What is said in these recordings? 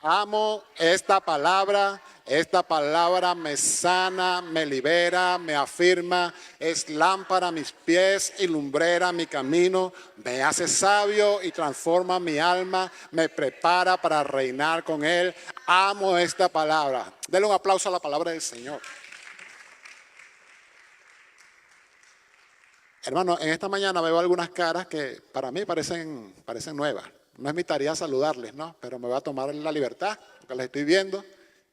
Amo esta palabra. Esta palabra me sana, me libera, me afirma. Es lámpara a mis pies y lumbrera a mi camino. Me hace sabio y transforma mi alma. Me prepara para reinar con Él. Amo esta palabra. Denle un aplauso a la palabra del Señor. Hermano, en esta mañana veo algunas caras que para mí parecen nuevas. No es mi tarea saludarles, ¿no? Pero me voy a tomar la libertad, porque las estoy viendo.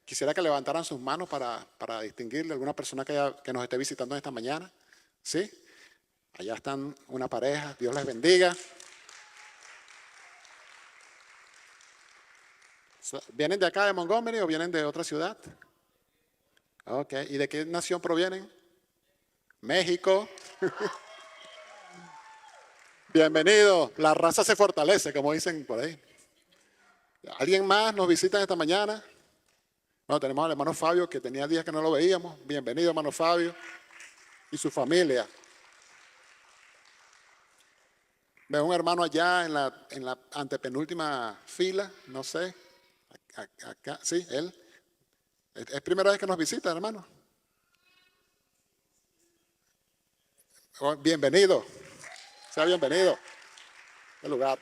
Quisiera que levantaran sus manos para distinguirle a alguna persona que nos esté visitando esta mañana. ¿Sí? Allá están una pareja. Dios les bendiga. ¿Vienen de acá, de Montgomery, o vienen de otra ciudad? Ok. ¿Y de qué nación provienen? México. Bienvenido. La raza se fortalece, como dicen por ahí. ¿Alguien más nos visita esta mañana? Bueno, tenemos al hermano Fabio, que tenía días que no lo veíamos. Bienvenido, hermano Fabio, y su familia. Veo un hermano allá en la antepenúltima fila, no sé. Acá, sí, él. Es primera vez que nos visita, hermano. Oh, bienvenido. Sea bienvenido al lugar.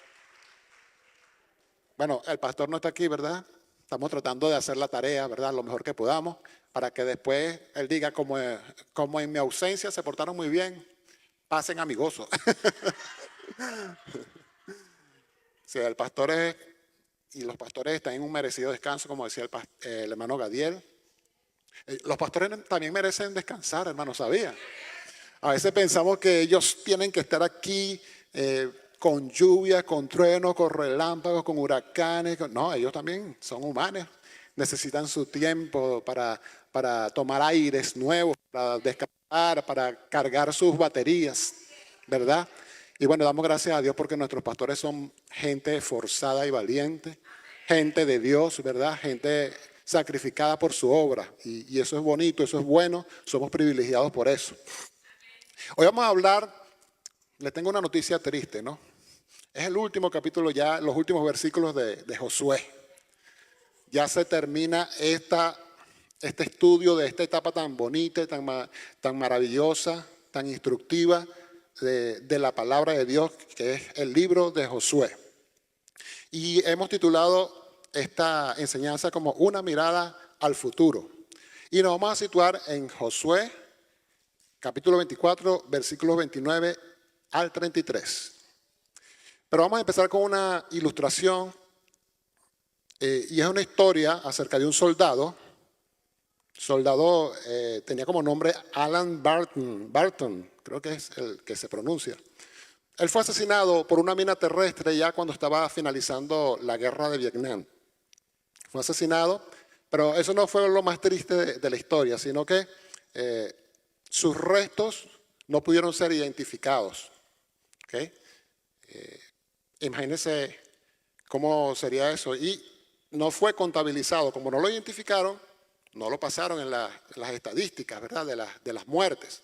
Bueno, el pastor no está aquí, ¿verdad? Estamos tratando de hacer la tarea, ¿verdad? Lo mejor que podamos, para que después él diga, como en mi ausencia se portaron muy bien, pasen a mi gozo. Sí, y los pastores están en un merecido descanso, como decía el hermano Gadiel. Los pastores también merecen descansar, hermano, ¿sabía? A veces pensamos que ellos tienen que estar aquí con lluvia, con truenos, con relámpagos, con huracanes. No, ellos también son humanos. Necesitan su tiempo para tomar aires nuevos, para descansar, para cargar sus baterías, ¿verdad? Y bueno, damos gracias a Dios porque nuestros pastores son gente esforzada y valiente, gente de Dios, ¿verdad? Gente sacrificada por su obra. Y eso es bonito, eso es bueno, somos privilegiados por eso. Hoy vamos a hablar, les tengo una noticia triste, ¿no? Es el último capítulo ya, los últimos versículos de Josué. Ya se termina este estudio de esta etapa tan bonita, tan maravillosa, tan instructiva de la palabra de Dios, que es el libro de Josué. Y hemos titulado esta enseñanza como una mirada al futuro. Y nos vamos a situar en Josué, capítulo 24, versículos 29 al 33. Pero vamos a empezar con una ilustración y es una historia acerca de un soldado. Soldado tenía como nombre Alan Barton, creo que es el que se pronuncia. Él fue asesinado por una mina terrestre ya cuando estaba finalizando la guerra de Vietnam. Fue asesinado, pero eso no fue lo más triste de la historia, sino que sus restos no pudieron ser identificados. ¿Okay? Imagínense cómo sería eso. Y no fue contabilizado. Como no lo identificaron, no lo pasaron en las estadísticas, ¿verdad? De las muertes.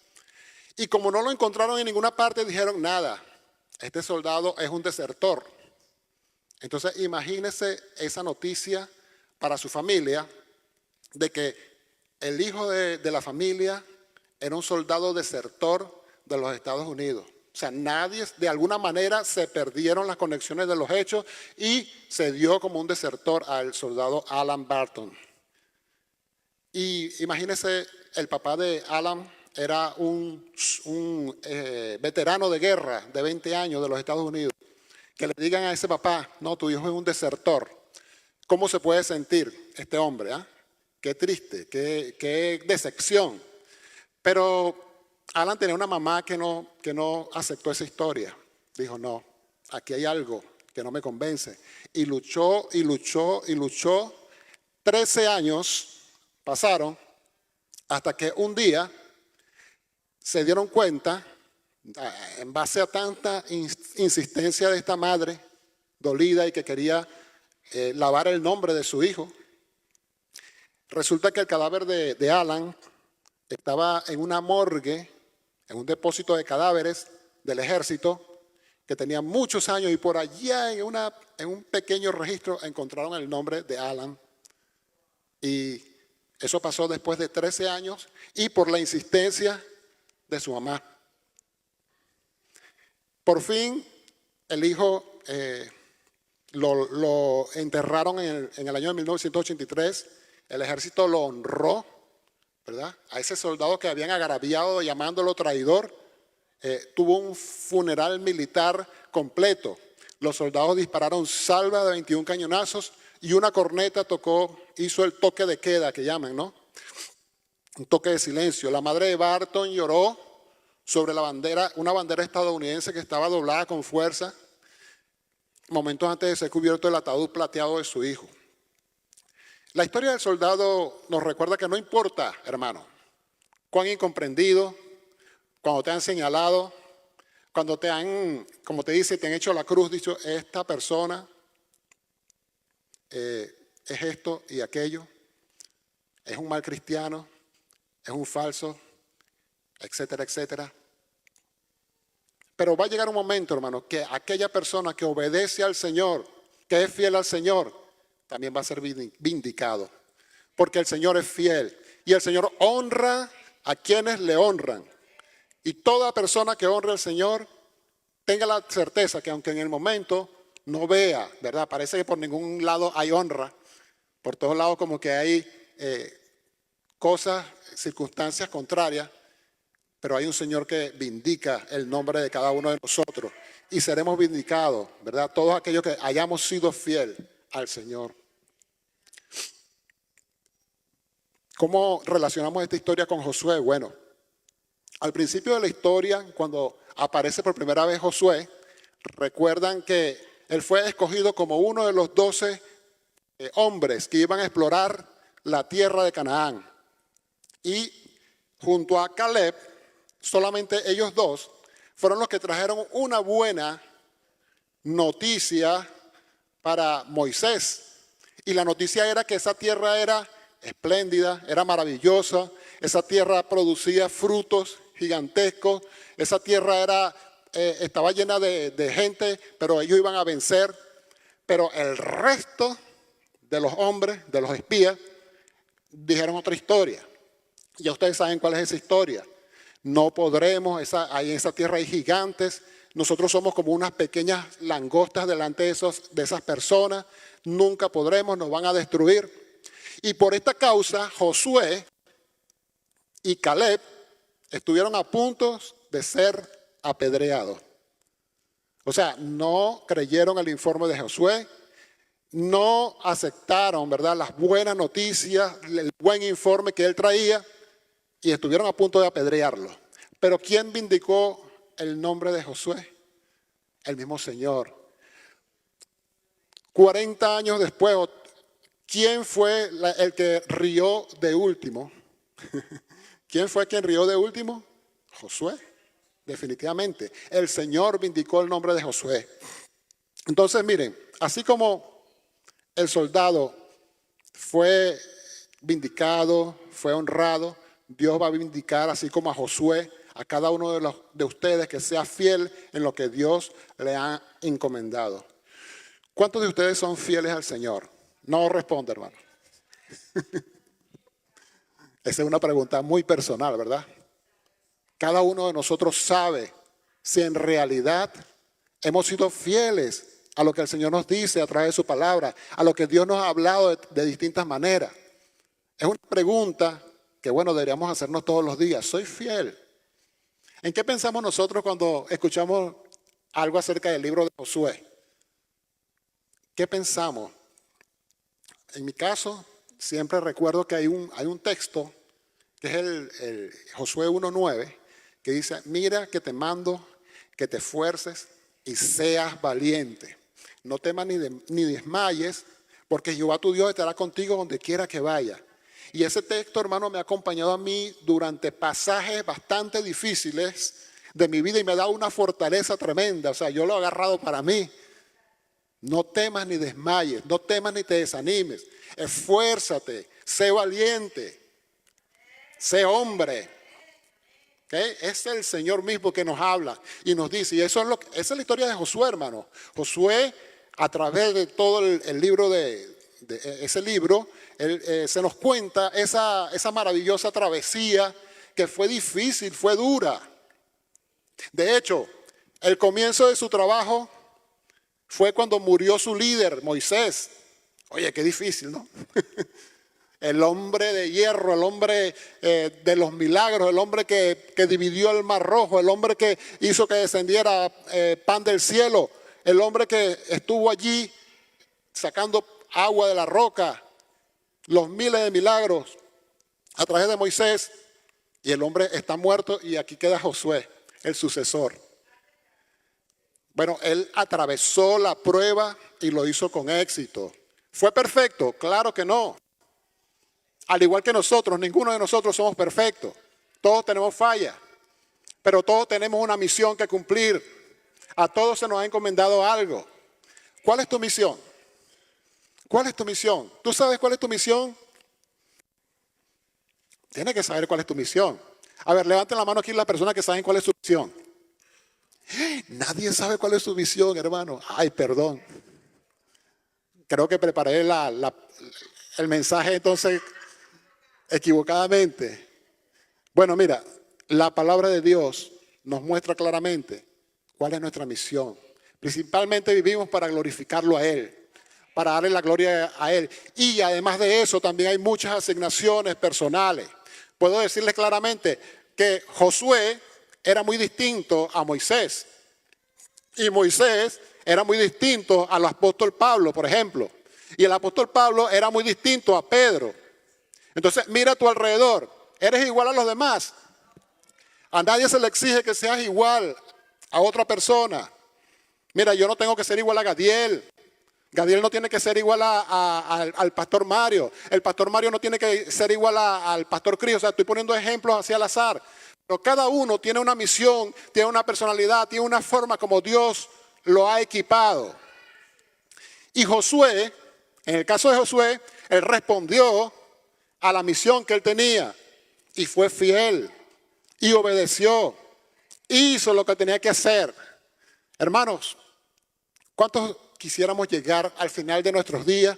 Y como no lo encontraron en ninguna parte, dijeron, nada, este soldado es un desertor. Entonces, imagínense esa noticia para su familia de que el hijo de la familia era un soldado desertor de los Estados Unidos. O sea, nadie, de alguna manera se perdieron las conexiones de los hechos y se dio como un desertor al soldado Alan Barton. Y imagínense, el papá de Alan era un veterano de guerra de 20 años de los Estados Unidos. Que le digan a ese papá, no, tu hijo es un desertor. ¿Cómo se puede sentir este hombre? Qué triste, qué decepción. Pero Alan tenía una mamá que no aceptó esa historia. Dijo, no, aquí hay algo que no me convence. Y luchó, y luchó, y luchó. 13 años pasaron hasta que un día se dieron cuenta, en base a tanta insistencia de esta madre dolida y que quería lavar el nombre de su hijo. Resulta que el cadáver de Alan estaba en una morgue, en un depósito de cadáveres del ejército, que tenía muchos años y por allá en un pequeño registro encontraron el nombre de Alan. Y eso pasó después de 13 años y por la insistencia de su mamá. Por fin el hijo lo enterraron en el año de 1983. El ejército lo honró, ¿verdad? A ese soldado que habían agraviado llamándolo traidor, tuvo un funeral militar completo. Los soldados dispararon salva de 21 cañonazos y una corneta hizo el toque de queda que llaman, ¿no? Un toque de silencio. La madre de Barton lloró sobre la bandera, una bandera estadounidense que estaba doblada con fuerza, momentos antes de ser cubierto el ataúd plateado de su hijo. La historia del soldado nos recuerda que no importa, hermano, cuán incomprendido, cuando te han señalado, cuando te han, como te dice, te han hecho la cruz, dicho, esta persona es esto y aquello, es un mal cristiano, es un falso, etcétera, etcétera. Pero va a llegar un momento, hermano, que aquella persona que obedece al Señor, que es fiel al Señor, también va a ser vindicado. Porque el Señor es fiel y el Señor honra a quienes le honran. Y toda persona que honre al Señor, tenga la certeza que aunque en el momento no vea, ¿verdad? Parece que por ningún lado hay honra. Por todos lados como que hay cosas, circunstancias contrarias. Pero hay un Señor que vindica el nombre de cada uno de nosotros. Y seremos vindicados, ¿verdad? Todos aquellos que hayamos sido fiel al Señor. ¿Cómo relacionamos esta historia con Josué? Bueno, al principio de la historia, cuando aparece por primera vez Josué, recuerdan que él fue escogido como uno de los 12 hombres que iban a explorar la tierra de Canaán. Y junto a Caleb, solamente ellos dos fueron los que trajeron una buena noticia para Moisés. Y la noticia era que esa tierra era espléndida, era maravillosa, esa tierra producía frutos gigantescos, esa tierra estaba llena de gente, pero ellos iban a vencer. Pero el resto de los hombres, de los espías, dijeron otra historia. Ya ustedes saben cuál es esa historia. No podremos, en esa tierra hay gigantes, nosotros somos como unas pequeñas langostas delante de esas personas, nunca podremos, nos van a destruir. Y por esta causa, Josué y Caleb estuvieron a punto de ser apedreados. O sea, no creyeron el informe de Josué, no aceptaron, ¿verdad?, las buenas noticias, el buen informe que él traía, y estuvieron a punto de apedrearlo. Pero ¿quién vindicó el nombre de Josué? El mismo Señor. 40 años después, ¿quién fue el que rió de último? ¿Quién fue quien rió de último? Josué, definitivamente. El Señor vindicó el nombre de Josué. Entonces, miren, así como el soldado fue vindicado, fue honrado, Dios va a vindicar, así como a Josué, a cada uno de ustedes que sea fiel en lo que Dios le ha encomendado. ¿Cuántos de ustedes son fieles al Señor? No responde, hermano. Esa es una pregunta muy personal, ¿verdad? Cada uno de nosotros sabe si en realidad hemos sido fieles a lo que el Señor nos dice a través de su palabra, a lo que Dios nos ha hablado de distintas maneras. Es una pregunta que, bueno, deberíamos hacernos todos los días. ¿Soy fiel? ¿En qué pensamos nosotros cuando escuchamos algo acerca del libro de Josué? ¿Qué pensamos? En mi caso, siempre recuerdo que hay un texto, que es el Josué 1:9, que dice, mira que te mando que te esfuerces y seas valiente. No temas ni desmayes, porque Jehová tu Dios estará contigo donde quiera que vaya. Y ese texto, hermano, me ha acompañado a mí durante pasajes bastante difíciles de mi vida y me da una fortaleza tremenda. O sea, yo lo he agarrado para mí. No temas ni desmayes, no temas ni te desanimes. Esfuérzate, sé valiente, sé hombre. ¿Ok? Es el Señor mismo que nos habla y nos dice. Y eso es esa es la historia de Josué, hermano. Josué, a través de todo el libro ese libro, se nos cuenta esa maravillosa travesía que fue difícil, fue dura. De hecho, el comienzo de su trabajo fue cuando murió su líder, Moisés. Oye, qué difícil, ¿no? El hombre de hierro, el hombre de los milagros, el hombre que dividió el mar rojo, el hombre que hizo que descendiera pan del cielo, el hombre que estuvo allí sacando agua de la roca, los miles de milagros a través de Moisés. Y el hombre está muerto y aquí queda Josué, el sucesor. Bueno, él atravesó la prueba y lo hizo con éxito. ¿Fue perfecto? Claro que no. Al igual que nosotros, ninguno de nosotros somos perfectos. Todos tenemos fallas, pero todos tenemos una misión que cumplir. A todos se nos ha encomendado algo. ¿Cuál es tu misión? ¿Cuál es tu misión? ¿Tú sabes cuál es tu misión? Tienes que saber cuál es tu misión. A ver, levanten la mano aquí las personas que saben cuál es su misión. Nadie sabe cuál es su misión, hermano. Ay, perdón. Creo que preparé el mensaje entonces equivocadamente. Bueno, mira, la palabra de Dios nos muestra claramente cuál es nuestra misión. Principalmente vivimos para glorificarlo a Él, para darle la gloria a Él. Y además de eso también hay muchas asignaciones personales. Puedo decirles claramente que Josué era muy distinto a Moisés. Y Moisés era muy distinto al apóstol Pablo, por ejemplo. Y el apóstol Pablo era muy distinto a Pedro. Entonces, mira a tu alrededor. ¿Eres igual a los demás? A nadie se le exige que seas igual a otra persona. Mira, yo no tengo que ser igual a Gadiel. Gadiel no tiene que ser igual al pastor Mario. El pastor Mario no tiene que ser igual al pastor Cris. O sea, estoy poniendo ejemplos hacia al azar. Pero cada uno tiene una misión, tiene una personalidad, tiene una forma como Dios lo ha equipado. Y Josué, en el caso de Josué, él respondió a la misión que él tenía y fue fiel y obedeció, hizo lo que tenía que hacer. Hermanos, ¿cuántos quisiéramos llegar al final de nuestros días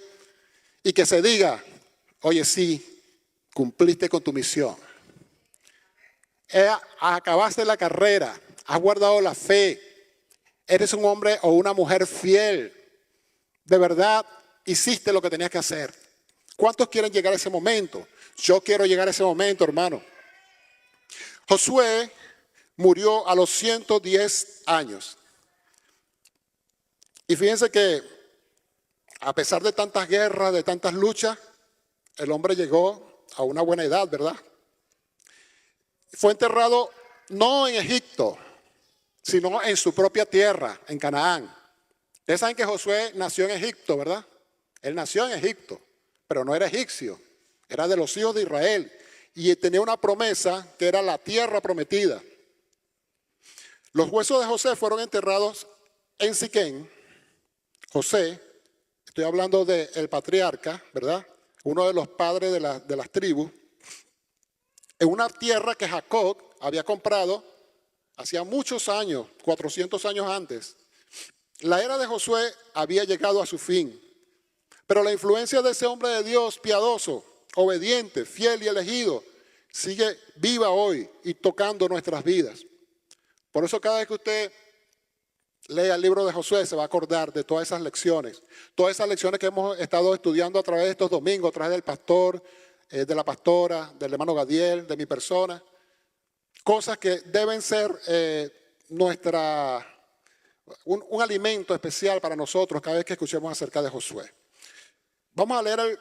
y que se diga, oye, sí, cumpliste con tu misión? Acabaste la carrera, has guardado la fe, eres un hombre o una mujer fiel, de verdad hiciste lo que tenías que hacer. ¿Cuántos quieren llegar a ese momento? Yo quiero llegar a ese momento, hermano. Josué murió a los 110 años. Y fíjense que a pesar de tantas guerras, de tantas luchas, el hombre llegó a una buena edad, ¿verdad? Fue enterrado no en Egipto, sino en su propia tierra, en Canaán. Ustedes saben que Josué nació en Egipto, ¿verdad? Él nació en Egipto, pero no era egipcio, era de los hijos de Israel. Y tenía una promesa que era la tierra prometida. Los huesos de José fueron enterrados en Siquén. José, estoy hablando del patriarca, ¿verdad? Uno de los padres de las tribus, en una tierra que Jacob había comprado hacía muchos años, 400 años antes. La era de Josué había llegado a su fin, pero la influencia de ese hombre de Dios piadoso, obediente, fiel y elegido, sigue viva hoy y tocando nuestras vidas. Por eso cada vez que usted lea el libro de Josué se va a acordar de todas esas lecciones que hemos estado estudiando a través de estos domingos, a través del pastor, de la pastora, del hermano Gadiel, de mi persona. Cosas que deben ser un alimento especial para nosotros cada vez que escuchemos acerca de Josué. Vamos a leer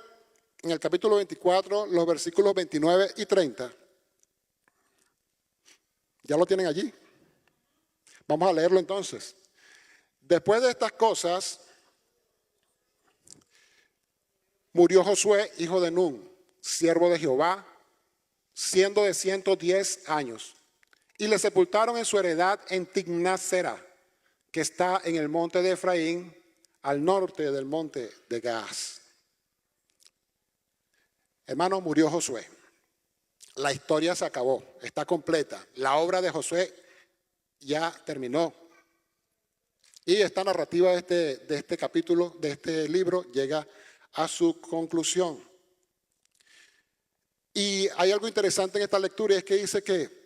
en el capítulo 24 los versículos 29 y 30. ¿Ya lo tienen allí? Vamos a leerlo entonces. Después de estas cosas, murió Josué, hijo de Nun, siervo de Jehová, siendo de 110 años. Y le sepultaron en su heredad en Timnat-Serah, que está en el monte de Efraín, al norte del monte de Gaas. Hermano, murió Josué. La historia se acabó, está completa. La obra de Josué ya terminó. Y esta narrativa de este capítulo, de este libro, llega a su conclusión. Y hay algo interesante en esta lectura y es que dice que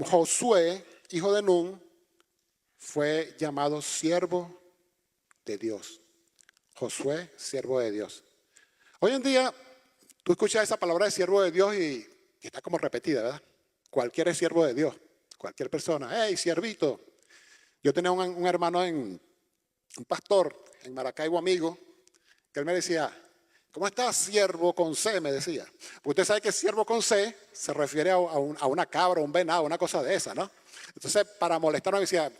Josué, hijo de Nun, fue llamado siervo de Dios. Josué, siervo de Dios. Hoy en día, tú escuchas esa palabra de siervo de Dios y está como repetida, ¿verdad? Cualquiera es siervo de Dios, cualquier persona. ¡Hey, siervito! Yo tenía un hermano, un pastor en Maracaibo, amigo, que él me decía, ¿cómo estás, siervo con C? Me decía. Porque usted sabe que siervo con C se refiere a una cabra, un venado, una cosa de esa, ¿no? Entonces, para molestarnos, me decía,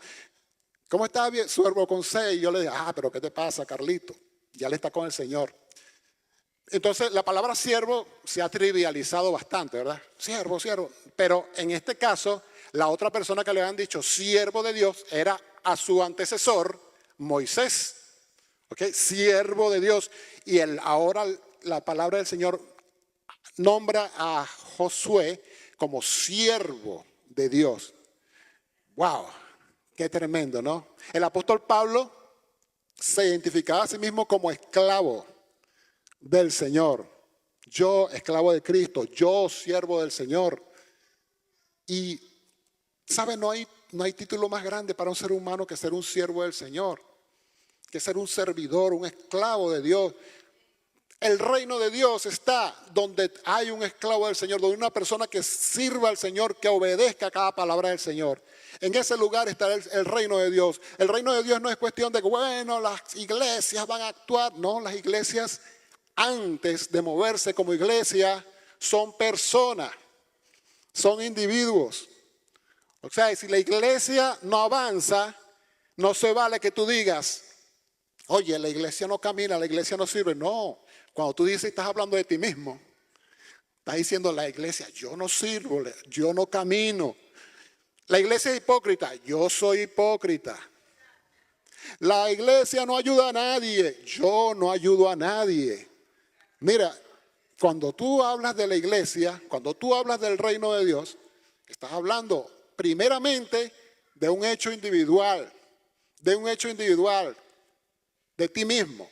¿cómo está, siervo con C? Y yo le dije, pero ¿qué te pasa, Carlito? Ya le está con el Señor. Entonces, la palabra siervo se ha trivializado bastante, ¿verdad? Siervo, siervo. Pero en este caso, la otra persona que le habían dicho siervo de Dios era a su antecesor, Moisés. ¿Ok? Siervo de Dios. Y ahora la palabra del Señor nombra a Josué como siervo de Dios. ¡Wow! Qué tremendo, ¿no? El apóstol Pablo se identificaba a sí mismo como esclavo del Señor. Yo, esclavo de Cristo, yo, siervo del Señor. Y, ¿sabe? No hay título más grande para un ser humano que ser un siervo del Señor, que ser un servidor, un esclavo de Dios. El reino de Dios está donde hay un esclavo del Señor, donde hay una persona que sirva al Señor, que obedezca a cada palabra del Señor. En ese lugar está el reino de Dios. El reino de Dios no es cuestión de que, bueno, las iglesias van a actuar. No, las iglesias, antes de moverse como iglesia, son personas, son individuos. O sea, si la iglesia no avanza, no se vale que tú digas, oye, la iglesia no camina, la iglesia no sirve. No, cuando tú dices, estás hablando de ti mismo. Estás diciendo la iglesia, yo no sirvo, yo no camino. La iglesia es hipócrita, yo soy hipócrita. La iglesia no ayuda a nadie, yo no ayudo a nadie. Mira, cuando tú hablas de la iglesia, cuando tú hablas del reino de Dios, estás hablando primeramente de un hecho individual, de ti mismo.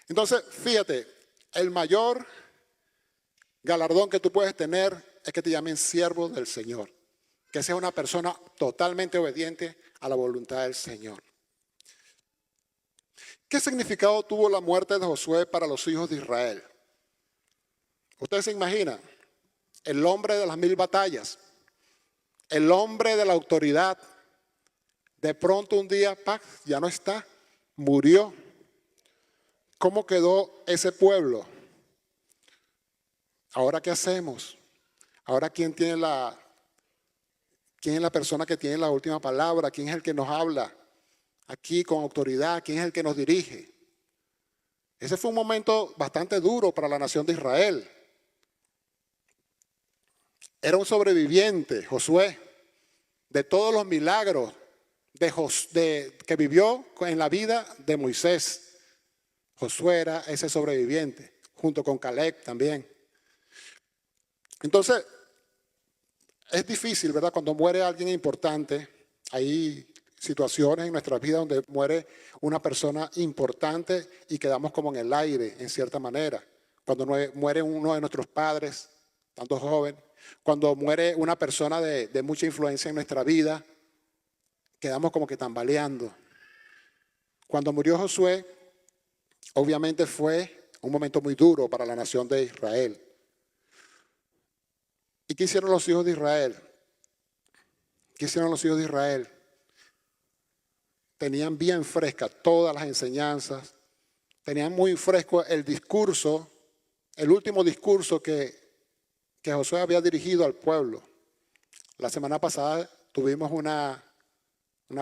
Entonces, fíjate, el mayor galardón que tú puedes tener es que te llamen siervo del Señor, que seas una persona totalmente obediente a la voluntad del Señor. ¿Qué significado tuvo la muerte de Josué para los hijos de Israel? Ustedes se imaginan, el hombre de las 1000 batallas, el hombre de la autoridad, de pronto un día, ya no está, murió. ¿Cómo quedó ese pueblo? ¿Ahora qué hacemos? Ahora ¿quién es la persona que tiene la última palabra? ¿Quién es el que nos habla aquí con autoridad? ¿Quién es el que nos dirige? Ese fue un momento bastante duro para la nación de Israel. Era un sobreviviente, Josué, de todos los milagros que vivió en la vida de Moisés. Josué era ese sobreviviente, junto con Caleb también. Entonces, es difícil, ¿verdad? Cuando muere alguien importante, hay situaciones en nuestras vidas donde muere una persona importante y quedamos como en el aire, en cierta manera. Cuando muere uno de nuestros padres, tanto joven, cuando muere una persona de mucha influencia en nuestra vida, quedamos como que tambaleando. Cuando murió Josué, obviamente fue un momento muy duro para la nación de Israel. ¿Y qué hicieron los hijos de Israel? ¿Qué hicieron los hijos de Israel? Tenían bien frescas todas las enseñanzas, tenían muy fresco el discurso, el último discurso que Josué había dirigido al pueblo. La semana pasada tuvimos una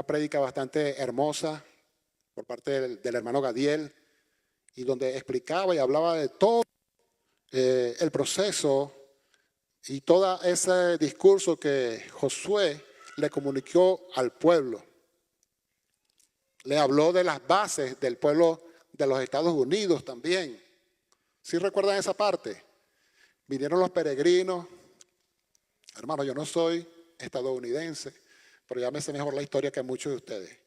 prédica bastante hermosa por parte del hermano Gadiel, y donde explicaba y hablaba de todo el proceso y todo ese discurso que Josué le comunicó al pueblo. Le habló de las bases del pueblo de los Estados Unidos también. ¿Sí recuerdan esa parte? Vinieron los peregrinos. Hermano, yo no soy estadounidense, pero ya me sé mejor la historia que muchos de ustedes.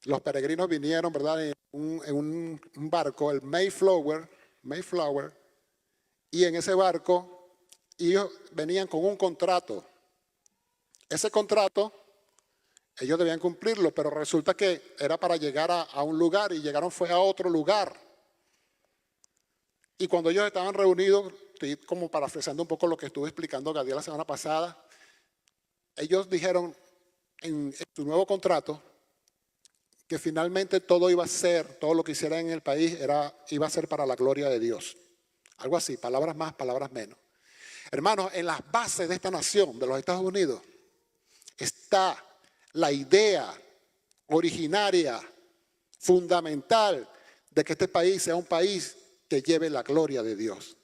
Los peregrinos vinieron, ¿verdad?, en un barco, el Mayflower, y en ese barco ellos venían con un contrato. Ese contrato ellos debían cumplirlo, pero resulta que era para llegar a un lugar y llegaron fue a otro lugar. Y cuando ellos estaban reunidos, estoy como parafraseando un poco lo que estuve explicando Gadiel la semana pasada, ellos dijeron en su nuevo contrato que finalmente todo iba a ser, todo lo que hicieran en el país iba a ser para la gloria de Dios. Algo así, palabras más, palabras menos. Hermanos, en las bases de esta nación, de los Estados Unidos, está la idea originaria, fundamental, de que este país sea un país que lleve la gloria de Dios.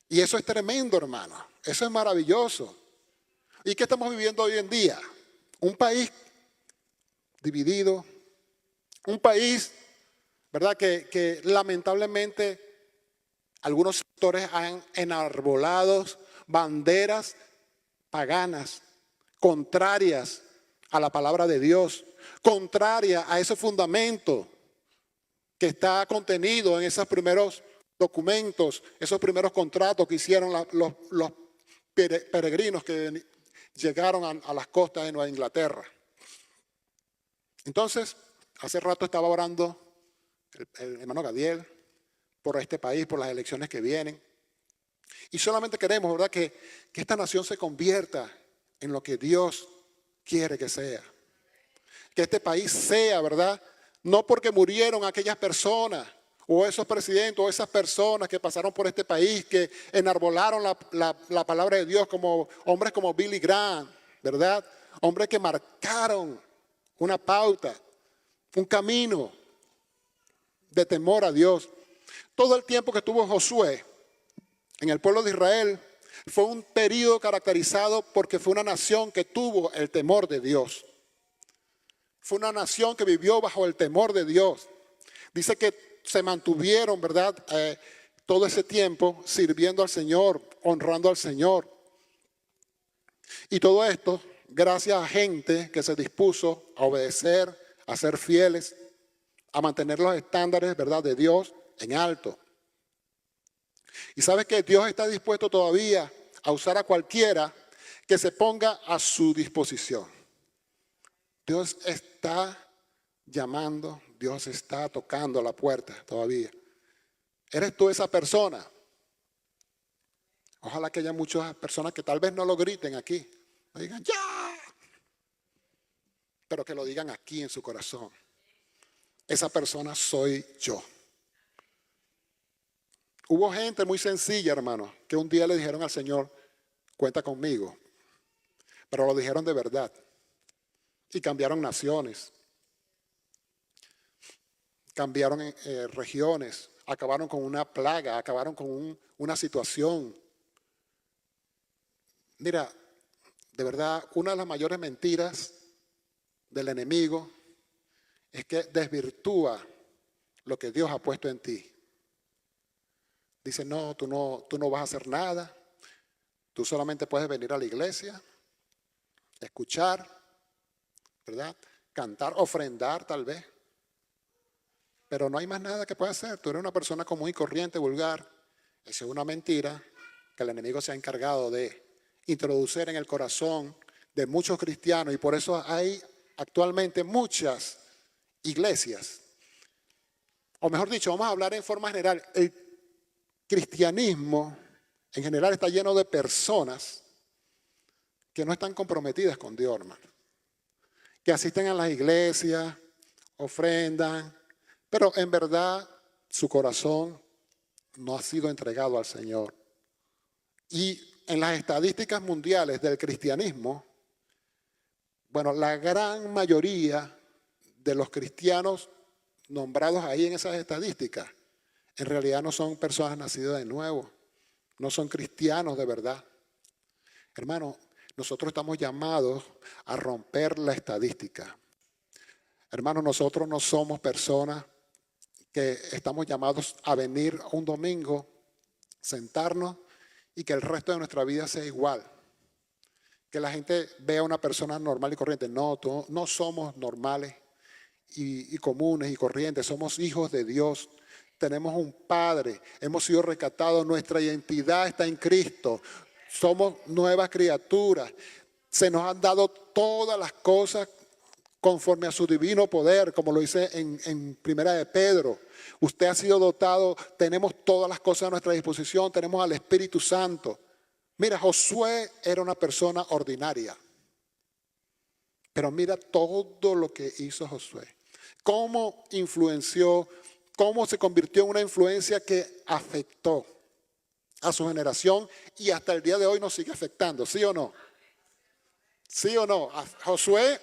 Y eso es tremendo, hermano. Eso es maravilloso. ¿Y qué estamos viviendo hoy en día? Un país dividido, un país, ¿verdad?, que lamentablemente algunos sectores han enarbolado banderas paganas, contrarias a la palabra de Dios, contrarias a ese fundamento que está contenido en esos primeros documentos, esos primeros contratos que hicieron los peregrinos que llegaron a las costas de Nueva Inglaterra. Entonces, hace rato estaba orando el hermano Gadiel por este país, por las elecciones que vienen. Y solamente queremos, ¿verdad?, que esta nación se convierta en lo que Dios quiere que sea. Que este país sea, ¿verdad?, no porque murieron aquellas personas o esos presidentes o esas personas que pasaron por este país, que enarbolaron la palabra de Dios, como hombres como Billy Graham, ¿verdad? Hombres que marcaron una pauta, un camino de temor a Dios. Todo el tiempo que estuvo Josué en el pueblo de Israel fue un periodo caracterizado porque fue una nación que tuvo el temor de Dios. Fue una nación que vivió bajo el temor de Dios. Dice que se mantuvieron, ¿verdad?, todo ese tiempo sirviendo al Señor, honrando al Señor. Y todo esto gracias a gente que se dispuso a obedecer, a ser fieles, a mantener los estándares, ¿verdad?, de Dios en alto. Y sabes que Dios está dispuesto todavía a usar a cualquiera que se ponga a su disposición. Dios está llamando, Dios está tocando la puerta todavía. ¿Eres tú esa persona? Ojalá que haya muchas personas que tal vez no lo griten aquí, no digan ¡ya!, pero que lo digan aquí en su corazón. Esa persona soy yo. Hubo gente muy sencilla, hermano, que un día le dijeron al Señor, cuenta conmigo, pero lo dijeron de verdad y cambiaron naciones, cambiaron regiones, acabaron con una plaga, acabaron con una situación. Mira, de verdad, una de las mayores mentiras del enemigo es que desvirtúa lo que Dios ha puesto en ti. Dice, no, tú no vas a hacer nada, tú solamente puedes venir a la iglesia, escuchar, ¿verdad?, cantar, ofrendar tal vez, pero no hay más nada que puedas hacer. Tú eres una persona común y corriente, vulgar. Esa es una mentira que el enemigo se ha encargado de introducir en el corazón de muchos cristianos, y por eso hay actualmente muchas iglesias, o mejor dicho, vamos a hablar en forma general. El cristianismo en general está lleno de personas que no están comprometidas con Dios, hermano, que asisten a las iglesias, ofrendan, pero en verdad su corazón no ha sido entregado al Señor. Y en las estadísticas mundiales del cristianismo, bueno, la gran mayoría de los cristianos nombrados ahí en esas estadísticas, en realidad no son personas nacidas de nuevo, no son cristianos de verdad. Hermano, nosotros estamos llamados a romper la estadística. Hermano, nosotros no somos personas que estamos llamados a venir un domingo, sentarnos y que el resto de nuestra vida sea igual. Que la gente vea a una persona normal y corriente. No, no somos normales y comunes y corrientes. Somos hijos de Dios. Tenemos un Padre. Hemos sido rescatados. Nuestra identidad está en Cristo. Somos nuevas criaturas. Se nos han dado todas las cosas conforme a su divino poder, como lo dice en Primera de Pedro. Usted ha sido dotado, tenemos todas las cosas a nuestra disposición, tenemos al Espíritu Santo. Mira, Josué era una persona ordinaria, pero mira todo lo que hizo Josué. Cómo influenció, cómo se convirtió en una influencia que afectó a su generación y hasta el día de hoy nos sigue afectando, ¿sí o no? ¿Sí o no? A Josué,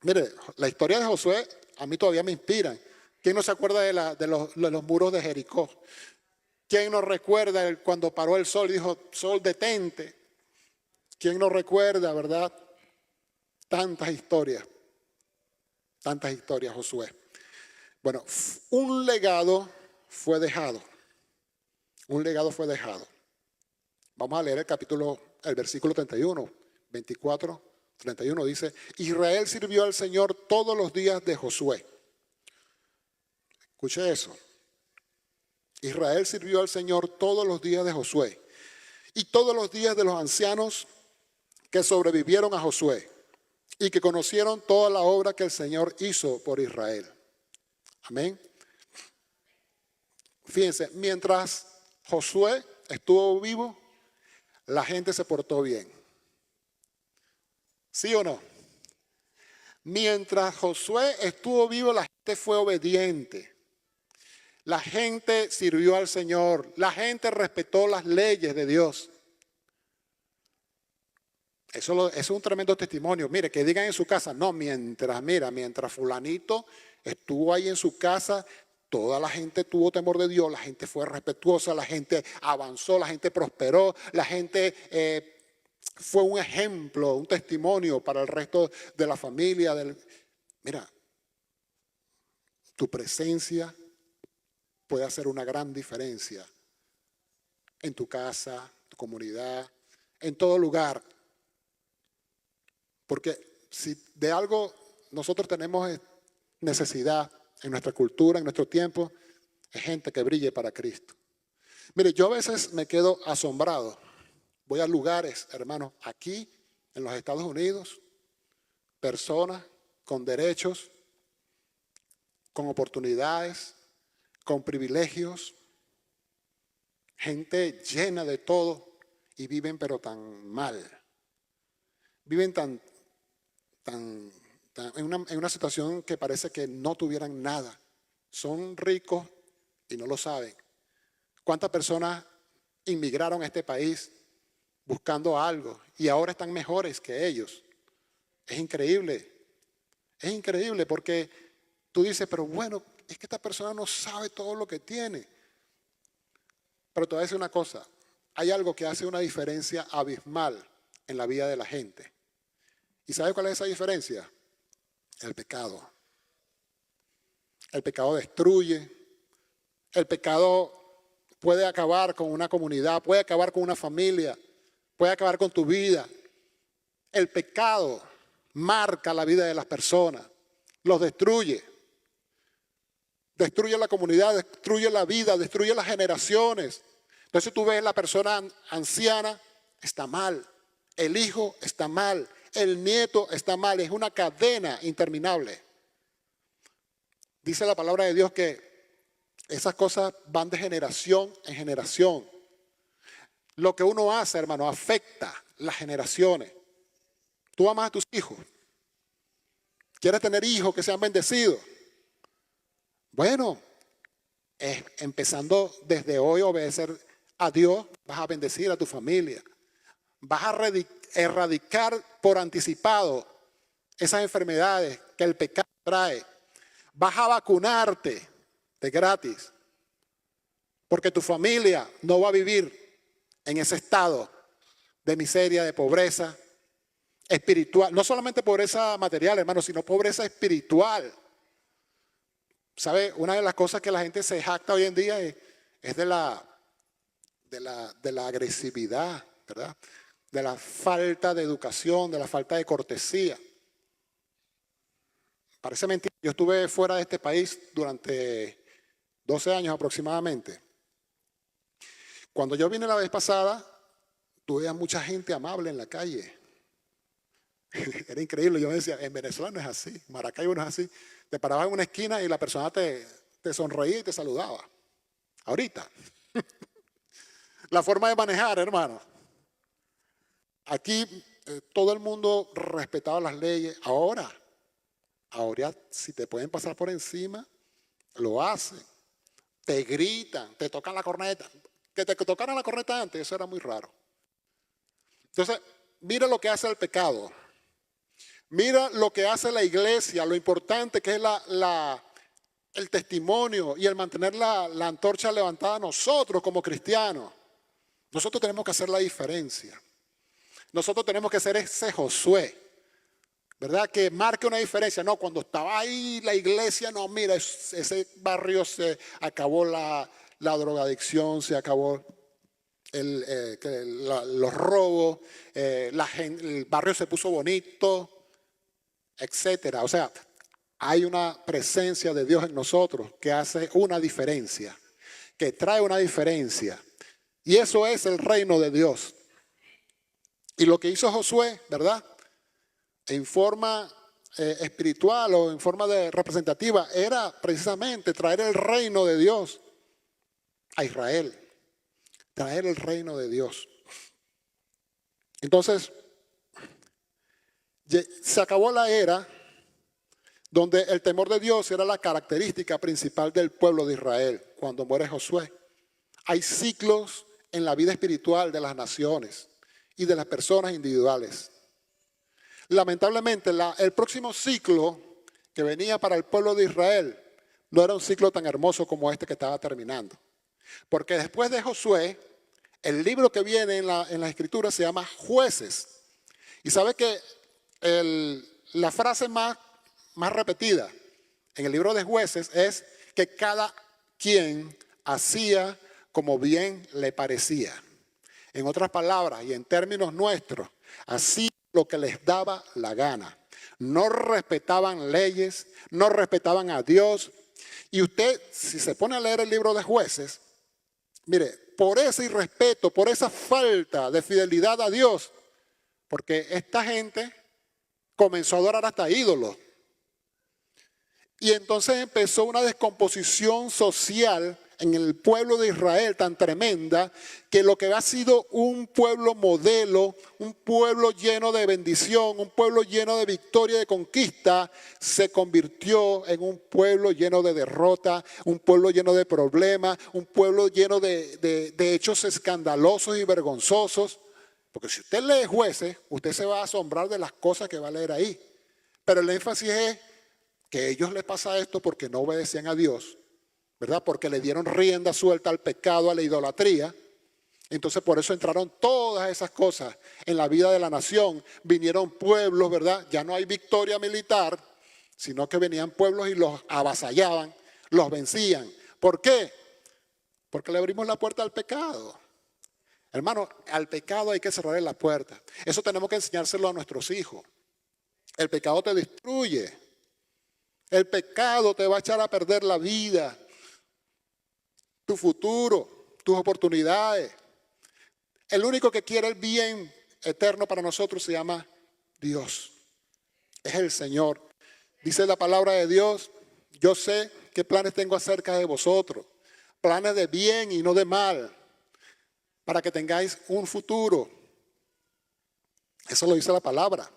mire, la historia de Josué a mí todavía me inspira. ¿Quién no se acuerda de los muros de Jericó? ¿Quién no recuerda cuando paró el sol y dijo, sol detente? ¿Quién no recuerda, verdad? Tantas historias, Josué. Bueno, un legado fue dejado. Un legado fue dejado. Vamos a leer el versículo 31, 24, 31 dice, Israel sirvió al Señor todos los días de Josué. Escuche eso. Israel sirvió al Señor todos los días de Josué y todos los días de los ancianos que sobrevivieron a Josué y que conocieron toda la obra que el Señor hizo por Israel. Amén. Fíjense, mientras Josué estuvo vivo, la gente se portó bien. ¿Sí o no? Mientras Josué estuvo vivo, la gente fue obediente. La gente sirvió al Señor. La gente respetó las leyes de Dios. Eso es un tremendo testimonio. Mire, que digan en su casa, no, mientras fulanito estuvo ahí en su casa, toda la gente tuvo temor de Dios, la gente fue respetuosa, la gente avanzó, la gente prosperó, la gente fue un ejemplo, un testimonio para el resto de la familia. Mira, tu presencia puede hacer una gran diferencia en tu casa, tu comunidad, en todo lugar. Porque si de algo nosotros tenemos necesidad en nuestra cultura, en nuestro tiempo, es gente que brille para Cristo. Mire, yo a veces me quedo asombrado. Voy a lugares, hermanos, aquí en los Estados Unidos, personas con derechos, con oportunidades, con privilegios, gente llena de todo y viven pero tan mal. Viven en una situación que parece que no tuvieran nada. Son ricos y no lo saben. ¿Cuántas personas inmigraron a este país buscando algo y ahora están mejores que ellos? Es increíble porque tú dices, pero bueno, es que esta persona no sabe todo lo que tiene. Pero te voy a decir una cosa, hay algo que hace una diferencia abismal en la vida de la gente. ¿Y sabe cuál es esa diferencia? El pecado. El pecado destruye. El pecado puede acabar con una comunidad, puede acabar con una familia, puede acabar con tu vida. El pecado marca la vida de las personas, los destruye. Destruye la comunidad, destruye la vida, destruye las generaciones. Entonces tú ves la persona anciana, está mal. El hijo está mal. El nieto está mal. Es una cadena interminable. Dice la palabra de Dios que esas cosas van de generación en generación. Lo que uno hace, hermano, afecta las generaciones. Tú amas a tus hijos. ¿Quieres tener hijos que sean bendecidos? Bueno, empezando desde hoy a obedecer a Dios, vas a bendecir a tu familia. Vas a erradicar por anticipado esas enfermedades que el pecado trae. Vas a vacunarte de gratis, porque tu familia no va a vivir en ese estado de miseria, de pobreza espiritual. No solamente pobreza material, hermano, sino pobreza espiritual. ¿Sabe? Una de las cosas que la gente se jacta hoy en día es de la de la agresividad, ¿verdad? De la falta de educación, de la falta de cortesía. Parece mentira, yo estuve fuera de este país durante 12 años aproximadamente. Cuando yo vine la vez pasada, tuve a mucha gente amable en la calle. Era increíble, yo me decía, en Venezuela no es así, Maracaibo no es así. Te parabas en una esquina y la persona te sonreía y te saludaba. Ahorita, la forma de manejar, hermano. Aquí todo el mundo respetaba las leyes. Ahora, si te pueden pasar por encima, lo hacen. Te gritan, te tocan la corneta. Que te tocaran la corneta antes, eso era muy raro. Entonces, mira lo que hace el pecado. Mira lo que hace la iglesia, lo importante que es el testimonio y el mantener la antorcha levantada nosotros como cristianos. Nosotros tenemos que hacer la diferencia. Nosotros tenemos que ser ese Josué, ¿verdad? Que marque una diferencia. No, cuando estaba ahí la iglesia, no, mira, ese barrio se acabó la drogadicción, se acabó los robos, el barrio se puso bonito, etcétera. O sea, hay una presencia de Dios en nosotros que hace una diferencia, que trae una diferencia. Y eso es el reino de Dios. Y lo que hizo Josué, ¿verdad? En forma espiritual o en forma representativa, era precisamente traer el reino de Dios a Israel. Traer el reino de Dios. Entonces, se acabó la era donde el temor de Dios era la característica principal del pueblo de Israel cuando muere Josué. Hay ciclos en la vida espiritual de las naciones y de las personas individuales. Lamentablemente, el próximo ciclo que venía para el pueblo de Israel no era un ciclo tan hermoso como este que estaba terminando. Porque después de Josué, el libro que viene en la escritura se llama Jueces. Y sabe que la frase más repetida en el libro de Jueces es que cada quien hacía como bien le parecía. En otras palabras y en términos nuestros, hacían lo que les daba la gana. No respetaban leyes, no respetaban a Dios. Y usted, si se pone a leer el libro de Jueces, mire, por ese irrespeto, por esa falta de fidelidad a Dios, porque esta gente comenzó a adorar hasta ídolos. Y entonces empezó una descomposición social en el pueblo de Israel tan tremenda, que lo que ha sido un pueblo modelo, un pueblo lleno de bendición, un pueblo lleno de victoria y de conquista, se convirtió en un pueblo lleno de derrota, un pueblo lleno de problemas, un pueblo lleno de hechos escandalosos y vergonzosos. Porque si usted lee Jueces, usted se va a asombrar de las cosas que va a leer ahí. Pero el énfasis es que a ellos les pasa esto porque no obedecían a Dios, ¿verdad? Porque le dieron rienda suelta al pecado, a la idolatría. Entonces por eso entraron todas esas cosas en la vida de la nación. Vinieron pueblos, ¿verdad? Ya no hay victoria militar, sino que venían pueblos y los avasallaban, los vencían. ¿Por qué? Porque le abrimos la puerta al pecado. Hermano, al pecado hay que cerrarle la puerta. Eso tenemos que enseñárselo a nuestros hijos. El pecado te destruye. El pecado te va a echar a perder la vida, tu futuro, tus oportunidades. El único que quiere el bien eterno para nosotros se llama Dios. Es el Señor. Dice la palabra de Dios, yo sé qué planes tengo acerca de vosotros. Planes de bien y no de mal, para que tengáis un futuro. Eso lo dice la palabra.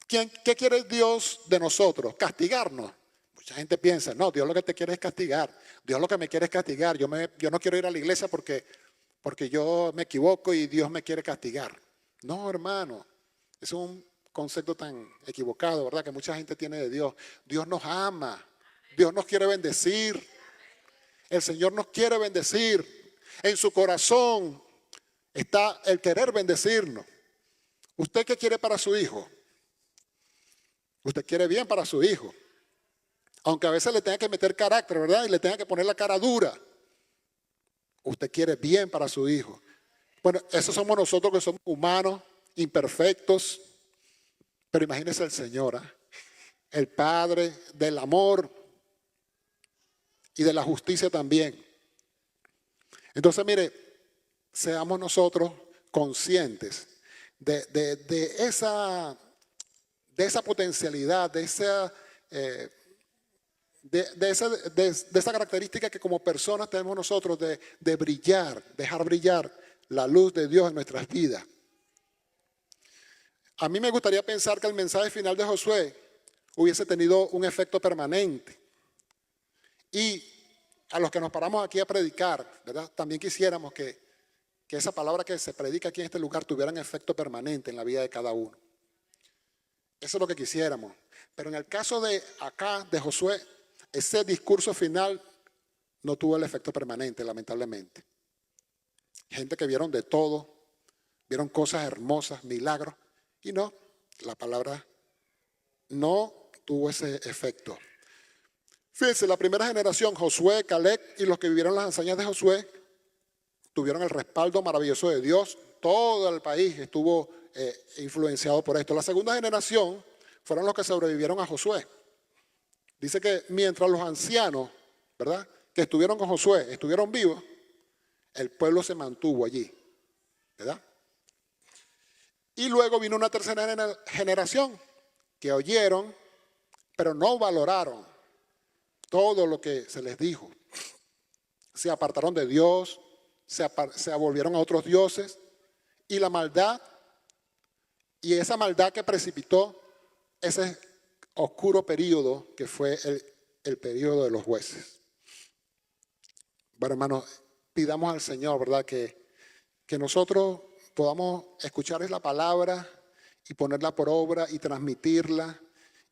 ¿Qué quiere Dios de nosotros? Castigarnos. Mucha gente piensa, no, Dios lo que te quiere es castigar. Dios lo que me quiere es castigar. Yo no quiero ir a la iglesia porque yo me equivoco y Dios me quiere castigar. No, hermano, es un concepto tan equivocado, ¿verdad? Que mucha gente tiene de Dios. Dios nos ama. Dios nos quiere bendecir. El Señor nos quiere bendecir. En su corazón está el querer bendecirnos. ¿Usted qué quiere para su hijo? Usted quiere bien para su hijo. Aunque a veces le tenga que meter carácter, ¿verdad? Y le tenga que poner la cara dura. Usted quiere bien para su hijo. Bueno, esos somos nosotros que somos humanos, imperfectos. Pero imagínese el Señor, ¿ah? El Padre del amor y de la justicia también. Entonces, mire, seamos nosotros conscientes de esa potencialidad, de esa característica que como personas tenemos nosotros de brillar, dejar brillar la luz de Dios en nuestras vidas. A mí me gustaría pensar que el mensaje final de Josué hubiese tenido un efecto permanente. Y a los que nos paramos aquí a predicar, ¿verdad? También quisiéramos que esa palabra que se predica aquí en este lugar tuviera un efecto permanente en la vida de cada uno. Eso es lo que quisiéramos. Pero en el caso de acá, de Josué, ese discurso final no tuvo el efecto permanente, lamentablemente. Gente que vieron de todo, vieron cosas hermosas, milagros, y no, la palabra no tuvo ese efecto. Fíjense, la primera generación, Josué, Caleb y los que vivieron las hazañas de Josué, tuvieron el respaldo maravilloso de Dios. Todo el país estuvo influenciado por esto. La segunda generación fueron los que sobrevivieron a Josué. Dice que mientras los ancianos, ¿verdad?, que estuvieron con Josué, estuvieron vivos, el pueblo se mantuvo allí, ¿verdad? Y luego vino una tercera generación que oyeron, pero no valoraron todo lo que se les dijo. Se apartaron de Dios, se volvieron a otros dioses, y la maldad, y esa maldad que precipitó ese oscuro periodo que fue el periodo de los jueces. Bueno, hermanos, pidamos al Señor, ¿verdad?, que nosotros podamos escuchar la palabra y ponerla por obra y transmitirla,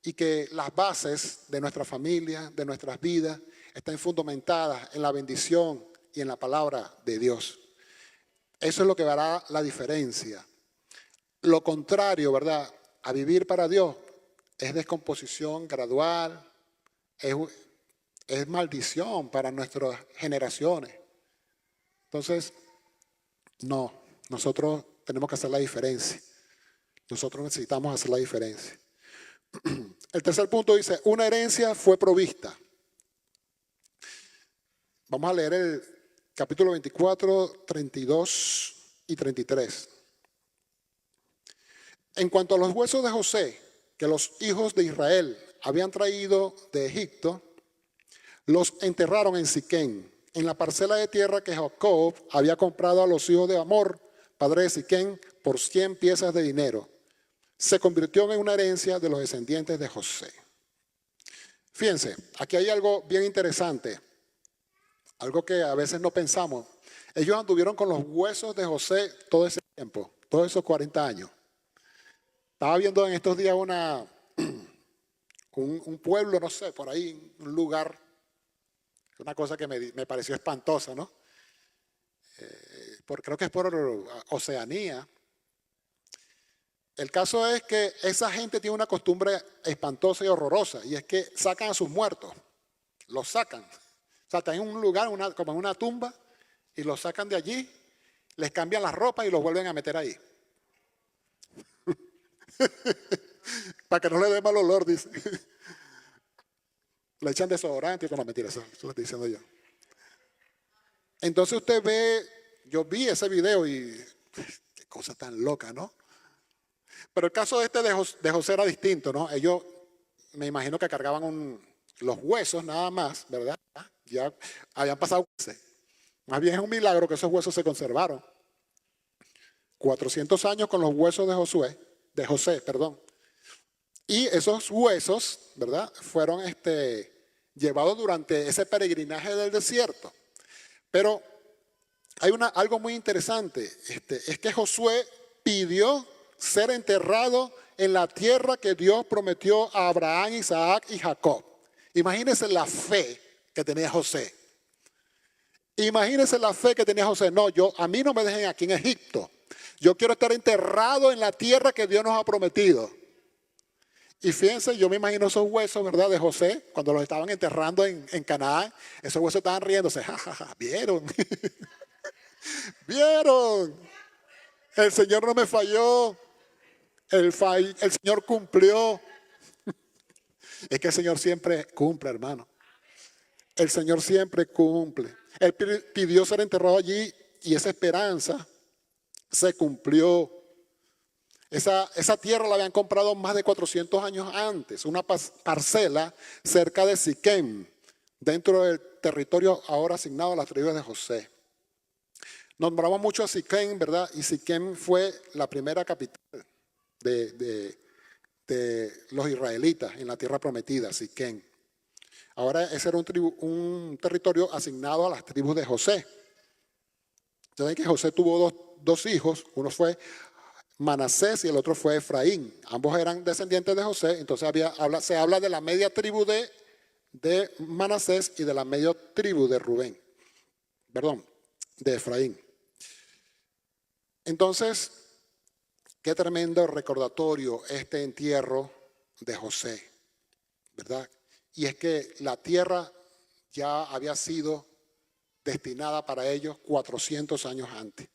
y que las bases de nuestra familia, de nuestras vidas, estén fundamentadas en la bendición y en la palabra de Dios. Eso es lo que hará la diferencia. Lo contrario, ¿verdad?, a vivir para Dios es descomposición gradual, es maldición para nuestras generaciones. Entonces, no, nosotros tenemos que hacer la diferencia. Nosotros necesitamos hacer la diferencia. El tercer punto dice, una herencia fue provista. Vamos a leer el capítulo 24, 32 y 33. En cuanto a los huesos de José, que los hijos de Israel habían traído de Egipto, los enterraron en Siquén, en la parcela de tierra que Jacob había comprado a los hijos de Amor, padre de Siquén, por 100 piezas de dinero. Se convirtió en una herencia de los descendientes de José. Fíjense, aquí hay algo bien interesante, algo que a veces no pensamos. Ellos anduvieron con los huesos de José todo ese tiempo, todos esos 40 años. Estaba viendo en estos días un pueblo, no sé, por ahí, un lugar, una cosa que me pareció espantosa, ¿no? Creo que es por Oceanía. El caso es que esa gente tiene una costumbre espantosa y horrorosa, y es que sacan a sus muertos, los sacan. O sea, están en un lugar, como en una tumba, y los sacan de allí, les cambian las ropas y los vuelven a meter ahí. Para que no le dé mal olor, dice. Le echan desodorante y con la mentira, eso lo estoy diciendo yo. Entonces usted ve, yo vi ese video y qué cosa tan loca, ¿no? Pero el caso de José era distinto, ¿no? Ellos, me imagino que cargaban los huesos nada más, ¿verdad? Ya habían pasado meses. Más bien es un milagro que esos huesos se conservaron. 400 años con los huesos de José. Y esos huesos, ¿verdad?, fueron llevados durante ese peregrinaje del desierto. Pero hay algo muy interesante, es que Josué pidió ser enterrado en la tierra que Dios prometió a Abraham, Isaac y Jacob. Imagínense la fe que tenía José. Imagínense la fe que tenía José. No, a mí no me dejen aquí en Egipto. Yo quiero estar enterrado en la tierra que Dios nos ha prometido. Y fíjense, yo me imagino esos huesos, ¿verdad?, de José, cuando los estaban enterrando en Canaán. Esos huesos estaban riéndose. Ja, ja, ja, ¿vieron? ¿Vieron? El Señor no me falló. El Señor cumplió. Es que el Señor siempre cumple, hermano. El Señor siempre cumple. Él pidió ser enterrado allí y esa esperanza se cumplió. Esa tierra la habían comprado más de 400 años antes, una parcela cerca de Siquem, dentro del territorio ahora asignado a las tribus de José. Nombramos mucho a Siquem, ¿verdad? Y Siquem fue la primera capital de los israelitas en la tierra prometida, Siquem. Ahora ese era un territorio asignado a las tribus de José. Saben que José tuvo dos hijos, uno fue Manasés y el otro fue Efraín. Ambos eran descendientes de José, entonces se habla de la media tribu de Manasés y de la media tribu de Rubén. Perdón, de Efraín. Entonces, qué tremendo recordatorio este entierro de José, ¿verdad? Y es que la tierra ya había sido destinada para ellos 400 años antes.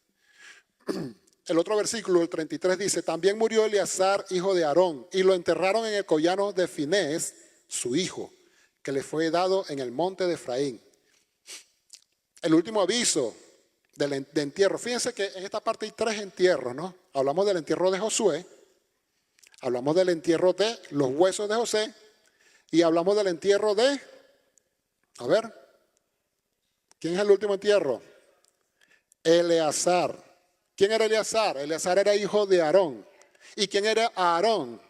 El otro versículo, el 33, dice, también murió Eleazar, hijo de Aarón, y lo enterraron en el collano de Finés, su hijo, que le fue dado en el monte de Efraín. El último aviso de entierro. Fíjense que en esta parte hay 3 entierros, ¿no? Hablamos del entierro de Josué, hablamos del entierro de los huesos de José y hablamos del entierro de, a ver, ¿quién es el último entierro? Eleazar. ¿Quién era Eleazar? Eleazar era hijo de Aarón. ¿Y quién era Aarón?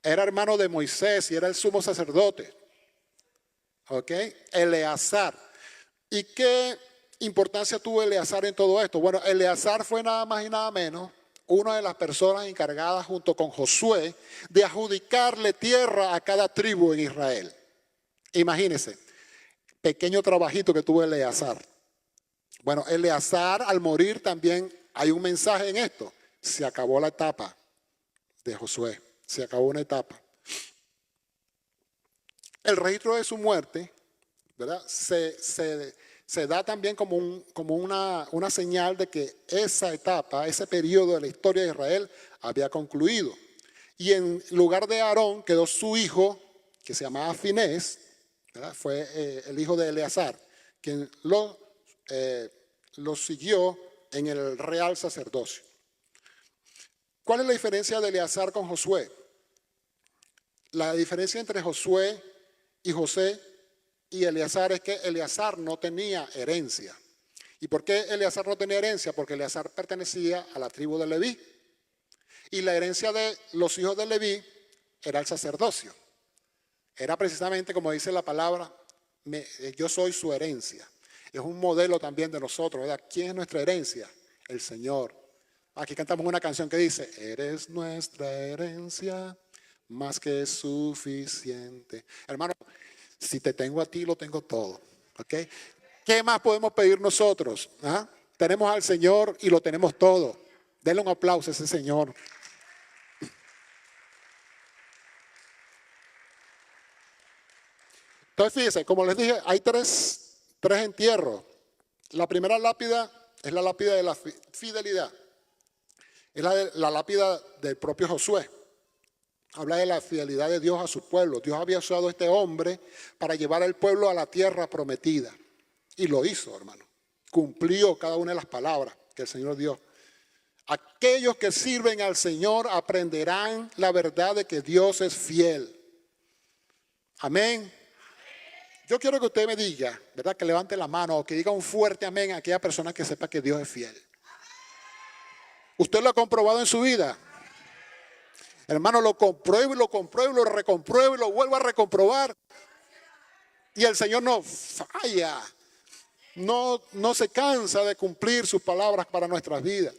Era hermano de Moisés y era el sumo sacerdote. ¿Ok? Eleazar. ¿Y qué importancia tuvo Eleazar en todo esto? Bueno, Eleazar fue nada más y nada menos una de las personas encargadas junto con Josué de adjudicarle tierra a cada tribu en Israel. Imagínense, pequeño trabajito que tuvo Eleazar. Bueno, Eleazar al morir también hay un mensaje en esto. Se acabó la etapa de Josué. Se acabó una etapa. El registro de su muerte, ¿verdad? Se da también como una señal de que esa etapa, ese periodo de la historia de Israel había concluido. Y en lugar de Aarón quedó su hijo, que se llamaba Finés, ¿verdad? Fue el hijo de Eleazar, quien lo siguió en el real sacerdocio. ¿Cuál es la diferencia de Eleazar con Josué? La diferencia entre Josué y José y Eleazar es que Eleazar no tenía herencia. ¿Y por qué Eleazar no tenía herencia? Porque Eleazar pertenecía a la tribu de Leví. Y la herencia de los hijos de Leví era el sacerdocio. Era precisamente como dice la palabra, yo soy su herencia. Es un modelo también de nosotros, ¿verdad? ¿Quién es nuestra herencia? El Señor. Aquí cantamos una canción que dice, eres nuestra herencia, más que suficiente. Hermano, si te tengo a ti, lo tengo todo. ¿Ok? ¿Qué más podemos pedir nosotros? ¿Ah? Tenemos al Señor y lo tenemos todo. Denle un aplauso a ese Señor. Entonces, fíjense, como les dije, hay tres entierros. La primera lápida es la lápida de la fidelidad. Es la lápida del propio Josué. Habla de la fidelidad de Dios a su pueblo. Dios había usado a este hombre para llevar al pueblo a la tierra prometida. Y lo hizo, hermano. Cumplió cada una de las palabras que el Señor dio. Aquellos que sirven al Señor aprenderán la verdad de que Dios es fiel. Amén. Yo quiero que usted me diga, ¿verdad? Que levante la mano o que diga un fuerte amén a aquella persona que sepa que Dios es fiel. ¿Usted lo ha comprobado en su vida? Hermano, lo compruebo y lo compruebo y lo recompruebo y lo vuelvo a recomprobar. Y el Señor no falla. No se cansa de cumplir sus palabras para nuestras vidas.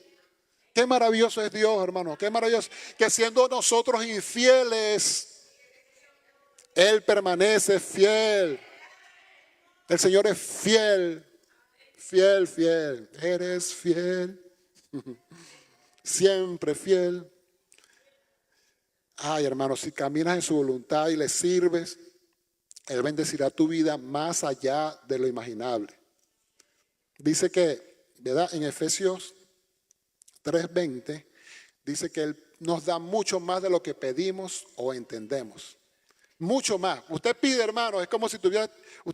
Qué maravilloso es Dios, hermano. Qué maravilloso. Que siendo nosotros infieles, Él permanece fiel. El Señor es fiel. Fiel, fiel. Eres fiel. Siempre fiel. Ay, hermano, si caminas en su voluntad y le sirves, Él bendecirá tu vida más allá de lo imaginable. dice que, ¿verdad? En Efesios 3:20, dice que Él nos da mucho más de lo que pedimos o entendemos. Mucho más. Usted pide, hermano, es como si usted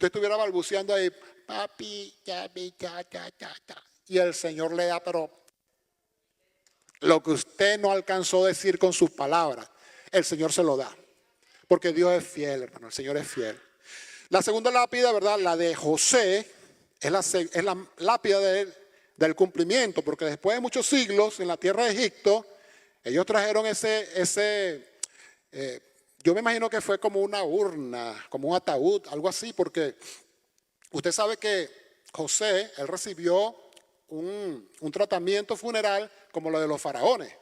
estuviera balbuceando ahí, papi, ya, ya, ya, ya, ya. Y el Señor le da, pero lo que usted no alcanzó a decir con sus palabras, el Señor se lo da. Porque Dios es fiel, hermano, el Señor es fiel. La segunda lápida, ¿verdad? La de José, es la lápida del cumplimiento, porque después de muchos siglos en la tierra de Egipto, ellos trajeron yo me imagino que fue como una urna, como un ataúd, algo así, porque usted sabe que José, él recibió un tratamiento funeral como lo de los faraones,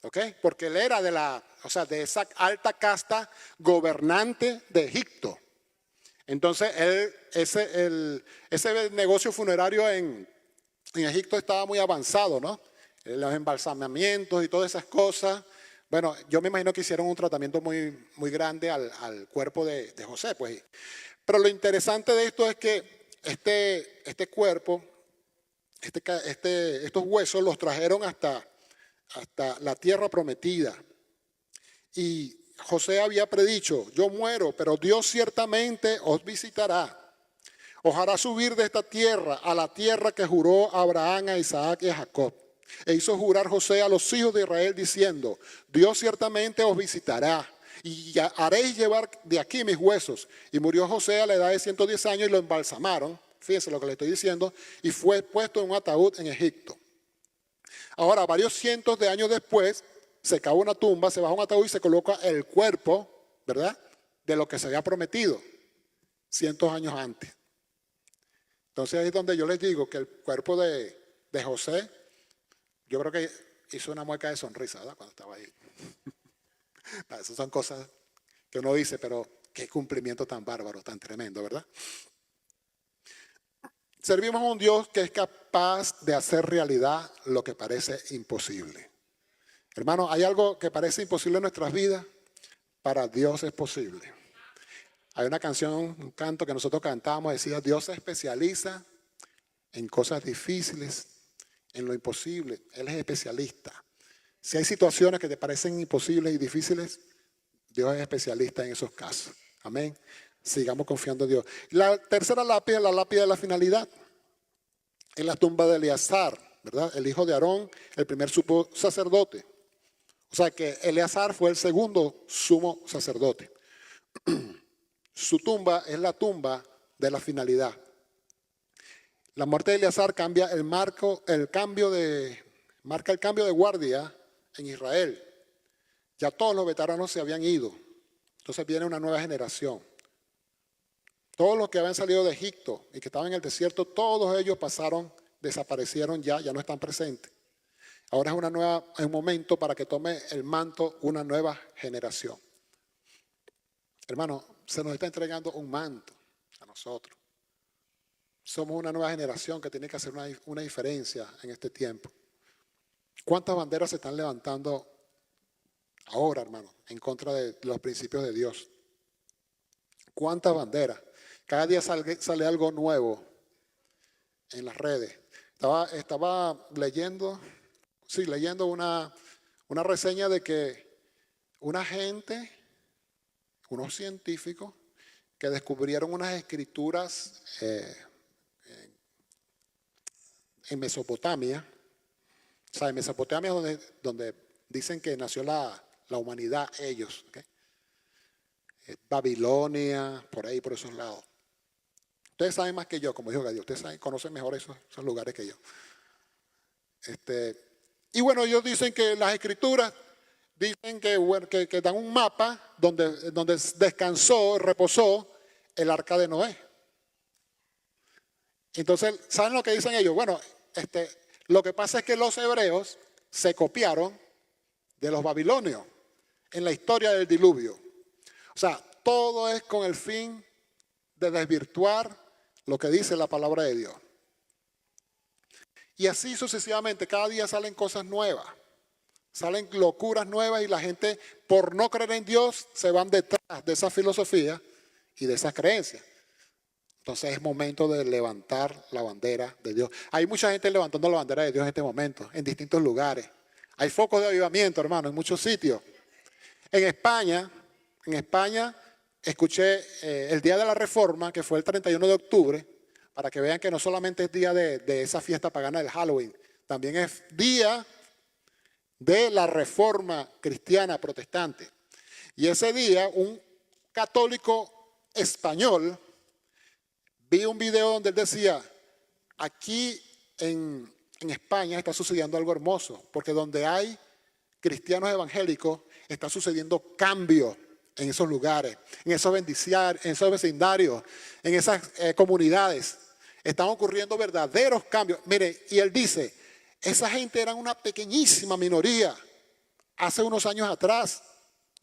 ¿ok? Porque él era de esa alta casta gobernante de Egipto. Entonces, ese negocio funerario en Egipto estaba muy avanzado, ¿no? Los embalsamamientos y todas esas cosas. Bueno, yo me imagino que hicieron un tratamiento muy, muy grande al cuerpo de José, pues. Pero lo interesante de esto es que este cuerpo, estos huesos los trajeron hasta la tierra prometida. Y José había predicho, yo muero, pero Dios ciertamente os visitará. Os hará subir de esta tierra a la tierra que juró a Abraham, a Isaac y a Jacob. E hizo jurar José a los hijos de Israel diciendo, Dios ciertamente os visitará y haréis llevar de aquí mis huesos. Y murió José a la edad de 110 años y lo embalsamaron, fíjense lo que le estoy diciendo, y fue puesto en un ataúd en Egipto. Ahora, varios cientos de años después, se cava una tumba, se baja un ataúd y se coloca el cuerpo, ¿verdad?, de lo que se había prometido cientos años antes. Entonces ahí es donde yo les digo que el cuerpo de José, yo creo que hizo una mueca de sonrisa, ¿verdad?, cuando estaba ahí. Esas son cosas que uno dice, pero qué cumplimiento tan bárbaro, tan tremendo, ¿verdad? Servimos a un Dios que es capaz de hacer realidad lo que parece imposible. Hermano, hay algo que parece imposible en nuestras vidas, para Dios es posible. Hay una canción, un canto que nosotros cantábamos, decía, Dios se especializa en cosas difíciles, en lo imposible. Él es especialista. Si hay situaciones que te parecen imposibles y difíciles, Dios es especialista en esos casos. Amén. Sigamos confiando en Dios. La tercera lápida es la lápida de la finalidad. En la tumba de Eleazar, ¿verdad? El hijo de Aarón, el primer sumo sacerdote. O sea que Eleazar fue el segundo sumo sacerdote. Su tumba es la tumba de la finalidad. La muerte de Eleazar marca el cambio de guardia en Israel. Ya todos los veteranos se habían ido. Entonces viene una nueva generación. Todos los que habían salido de Egipto y que estaban en el desierto, todos ellos desaparecieron ya no están presentes. Ahora es un momento para que tome el manto una nueva generación. Hermano, se nos está entregando un manto a nosotros. Somos una nueva generación que tiene que hacer una diferencia en este tiempo. ¿Cuántas banderas se están levantando ahora, hermano, en contra de los principios de Dios? ¿Cuántas banderas? Cada día sale algo nuevo en las redes. Estaba leyendo una reseña de que unos científicos que descubrieron unas escrituras en Mesopotamia. O sea, en Mesopotamia donde dicen que nació la humanidad, ellos. ¿Okay? Babilonia, por ahí, por esos lados. Ustedes saben más que yo, como dijo Gadiel. Ustedes conocen mejor esos lugares que yo. Y bueno, ellos dicen que las escrituras dicen que dan un mapa donde descansó, reposó el arca de Noé. Entonces, ¿saben lo que dicen ellos? Bueno, lo que pasa es que los hebreos se copiaron de los babilonios en la historia del diluvio. O sea, todo es con el fin de desvirtuar lo que dice la palabra de Dios. Y así sucesivamente, cada día salen cosas nuevas, salen locuras nuevas y la gente, por no creer en Dios, se van detrás de esa filosofía y de esas creencias. Entonces es momento de levantar la bandera de Dios. Hay mucha gente levantando la bandera de Dios en este momento, en distintos lugares. Hay focos de avivamiento, hermano, en muchos sitios. En España, escuché el Día de la Reforma, que fue el 31 de octubre, para que vean que no solamente es día de esa fiesta pagana del Halloween, también es día de la Reforma cristiana protestante. Y ese día, un católico español, vi un video donde él decía, aquí en España está sucediendo algo hermoso, porque donde hay cristianos evangélicos, está sucediendo cambio en esos lugares, en esos vecindarios, en esas comunidades. Están ocurriendo verdaderos cambios. Mire, y él dice, esa gente era una pequeñísima minoría hace unos años atrás.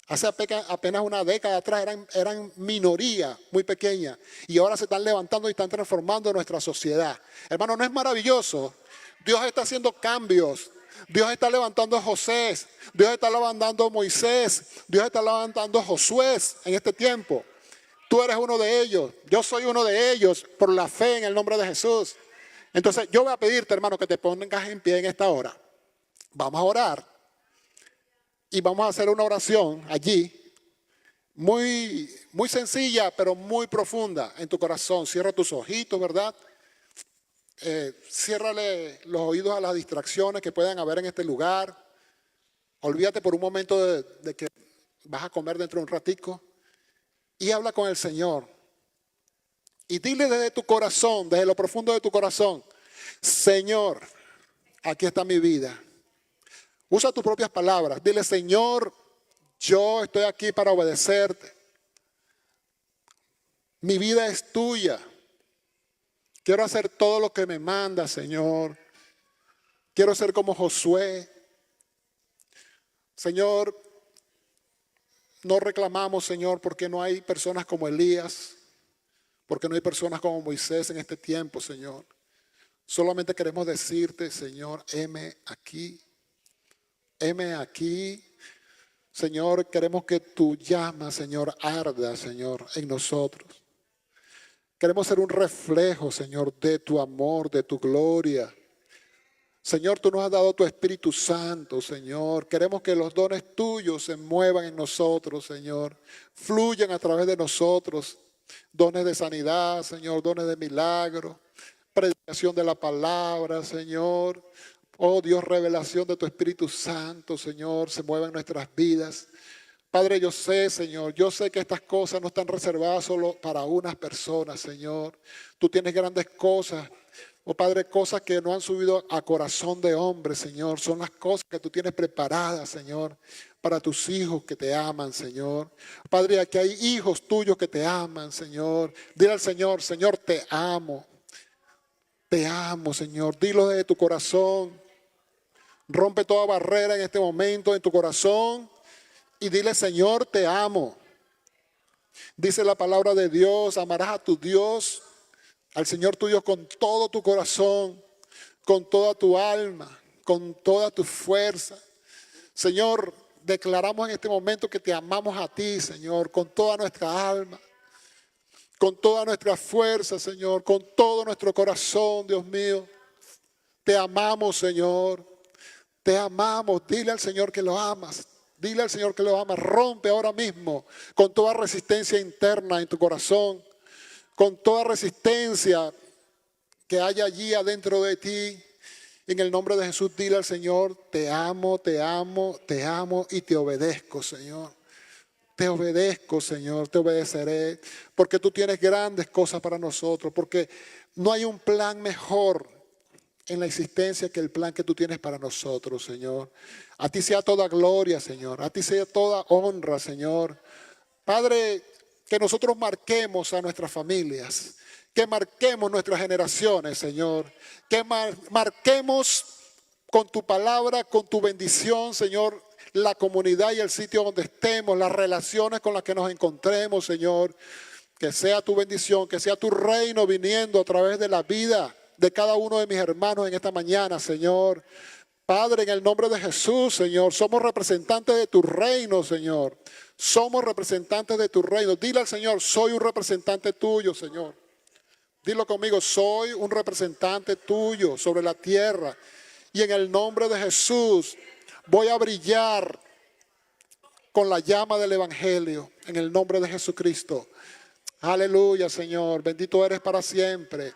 Hace apenas una década atrás eran minoría muy pequeña y ahora se están levantando y están transformando nuestra sociedad. Hermano, ¿no es maravilloso? Dios está haciendo cambios. Dios está levantando a José, Dios está levantando a Moisés, Dios está levantando a Josué en este tiempo. Tú eres uno de ellos, yo soy uno de ellos por la fe en el nombre de Jesús. Entonces yo voy a pedirte, hermano, que te pongas en pie en esta hora. Vamos a orar. Y vamos a hacer una oración allí, muy sencilla, pero muy profunda en tu corazón. Cierra tus ojitos, ¿verdad? Ciérrale los oídos a las distracciones que puedan haber en este lugar. Olvídate por un momento de que vas a comer dentro de un ratico. Y habla con el Señor. Y dile desde tu corazón, desde lo profundo de tu corazón, Señor, aquí está mi vida. Usa tus propias palabras. Dile, Señor, yo estoy aquí para obedecerte. Mi vida es tuya. Quiero hacer todo lo que me manda, Señor. Quiero ser como Josué. Señor, no reclamamos, Señor, porque no hay personas como Elías, porque no hay personas como Moisés en este tiempo, Señor. Solamente queremos decirte, Señor, heme aquí. Heme aquí, Señor, queremos que tu llama, Señor, arda, Señor, en nosotros. Queremos ser un reflejo, Señor, de tu amor, de tu gloria. Señor, tú nos has dado tu Espíritu Santo, Señor. Queremos que los dones tuyos se muevan en nosotros, Señor. Fluyan a través de nosotros. Dones de sanidad, Señor, dones de milagro. Predicación de la palabra, Señor. Oh Dios, revelación de tu Espíritu Santo, Señor, se mueva en nuestras vidas. Padre, yo sé, Señor, yo sé que estas cosas no están reservadas solo para unas personas, Señor. Tú tienes grandes cosas, oh Padre, cosas que no han subido a corazón de hombre, Señor. Son las cosas que tú tienes preparadas, Señor, para tus hijos que te aman, Señor. Padre, aquí hay hijos tuyos que te aman, Señor. Dile al Señor, Señor, te amo. Te amo, Señor. Dilo desde tu corazón. Rompe toda barrera en este momento en tu corazón y dile, Señor, te amo. Dice la palabra de Dios, amarás a tu Dios, al Señor tu Dios con todo tu corazón, con toda tu alma, con toda tu fuerza. Señor, declaramos en este momento que te amamos a ti, Señor, con toda nuestra alma, con toda nuestra fuerza, Señor, con todo nuestro corazón, Dios mío. Te amamos, Señor. Te amamos. Dile al Señor que lo amas. Dile al Señor que lo amas. Rompe ahora mismo con toda resistencia interna en tu corazón, con toda resistencia que haya allí adentro de ti. En el nombre de Jesús, dile al Señor, te amo, te amo, te amo y te obedezco, Señor. Te obedezco, Señor, te obedeceré, porque tú tienes grandes cosas para nosotros, porque no hay un plan mejor en la existencia que el plan que tú tienes para nosotros, Señor. A ti sea toda gloria, Señor. A ti sea toda honra, Señor. Padre, que nosotros marquemos a nuestras familias, que marquemos nuestras generaciones, Señor. Que marquemos con tu palabra, con tu bendición, Señor, la comunidad y el sitio donde estemos, las relaciones con las que nos encontremos, Señor. Que sea tu bendición, que sea tu reino viniendo a través de la vida de cada uno de mis hermanos en esta mañana, Señor. Padre, en el nombre de Jesús, Señor, somos representantes de tu reino, Señor. Somos representantes de tu reino. Dile al Señor, soy un representante tuyo, Señor. Dilo conmigo, soy un representante tuyo sobre la tierra. Y en el nombre de Jesús voy a brillar con la llama del Evangelio. En el nombre de Jesucristo. Aleluya, Señor. Bendito eres para siempre.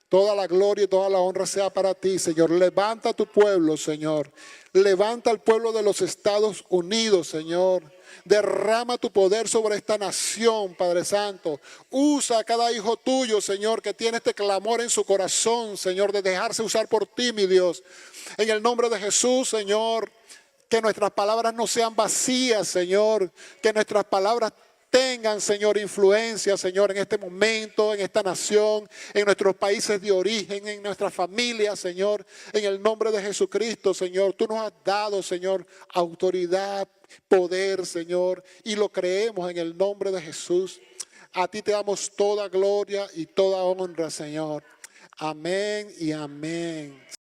Toda la gloria y toda la honra sea para ti, Señor. Levanta a tu pueblo, Señor. Levanta al pueblo de los Estados Unidos, Señor. Derrama tu poder sobre esta nación, Padre Santo. Usa a cada hijo tuyo, Señor, que tiene este clamor en su corazón, Señor, de dejarse usar por ti, mi Dios. En el nombre de Jesús, Señor, que nuestras palabras no sean vacías, Señor. Que nuestras palabras tengan, Señor, influencia, Señor, en este momento, en esta nación, en nuestros países de origen, en nuestras familias, Señor. En el nombre de Jesucristo, Señor, tú nos has dado, Señor, autoridad, poder, Señor, y lo creemos en el nombre de Jesús. A ti te damos toda gloria y toda honra, Señor. Amén y amén.